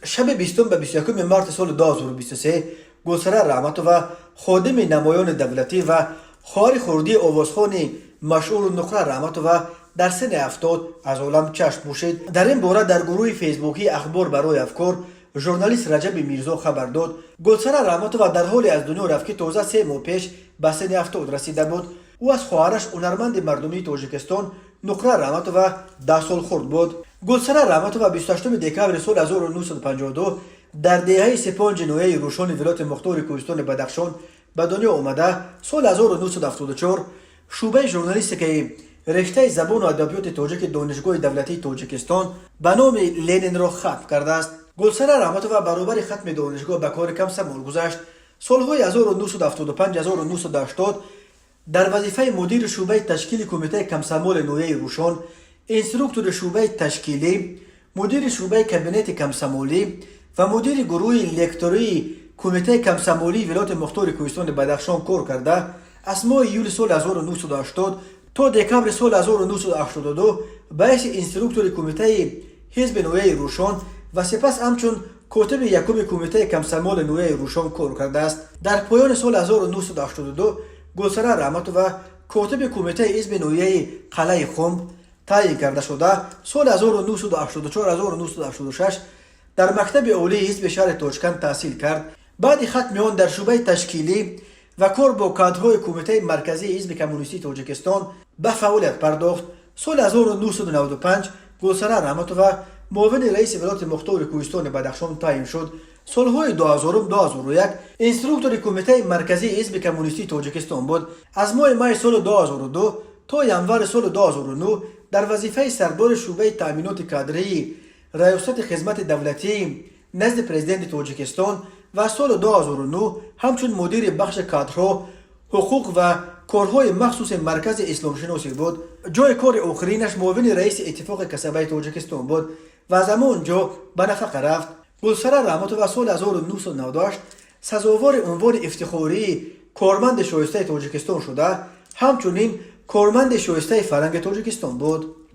شب 20 به 21 مارس سال 2023 گلسره رحمتووا خادم نمایان دولتی و خواهر خردی آوازخوان مشهور نقره رحمتووا در سن 70 از عالم چشم پوشید. در این باره در گروه فیسبوکی اخبار برای افکار ژورنالیست رجب میرزا خبر داد گلسره رحمتووا در حال از دنیا رفت که تازه 3 ماه پیش به سن 70 رسیده بود. او از خواهرش هنرمند مردمی تاجیکستان نقره رحمتووا 10 سال خرد بود. گلسره رحمتووا 28 دکبر سال 1952 در دهه 35 نوحه روشن ولایت مختار کوهستان بدخشان به دنیا آمده. سال 1974 شعبه ژورنالیستیک رشته زبان و ادبیات تاجیک دانشگاه دولتی تاجیکستان به نام لنین را ختم کرده است. گلسره رحمتووا برابر ختم دانشگاه به کار کم سمال گذشت. سالهای 1975 1980 در وظیفه مدیر شعبه تشکیل کمیته کمسمال نوحه روشن، اینستروکتور شعبه تشکیلی، مدیر شعبه کابینت کمسمالی و مدیر گروه لکتوری کمیته کمسمالی ولایت مختار کوهستان بدخشان کار کرده. از ماه یولی سال 1980 تا دکبر سال 1982 به حیث اینستروکتور کمیته حزب نوحه روشن و سپس همچون کاتب یکم کمیته کمسمال نوحه روشن کار کرده است. در پایان سال 1982 گلسره رحمتووا کاتب کمیته حزب نوحه قلعه خم تعیین کرده شده. سال 1984 1986 در مکتب عالی حزب شهر تاشکند تحصیل کرد. بعد ختم آن در شعبه تشکیلی و کار با کادرهای کمیته مرکزی حزب کمونیستی تاجیکستان به فعالیت پرداخت. سال 1995 گلسره رحمتووا معاون رئیس ولایت مختار کوهستان بدخشان تعیین شد. سالهای 2001 اینستروکتور کمیته مرکزی حزب کمونیستی تاجیکستان بود. از ماه می سال 2002 تا ینور سال 2009 در وظیفه سردار شعبه تامینات کادری ریاست خدمت دولتی نزد پرزیدنت تاجیکستان و سال 2009 همچون مدیر بخش کادرها حقوق و کارهای مخصوص مرکز اسلام شناسی بود. جای کار آخرینش معاون رئیس اتفاق کسبه تاجیکستان بود و از همانجا به نفقه رفت. گلسره رحمتووا سال 1998 سزاوار عنوان افتخاری کارمند شایسته تاجیکستان شده، همچنین کارمند شایسته فرهنگ تاجیکستان بود.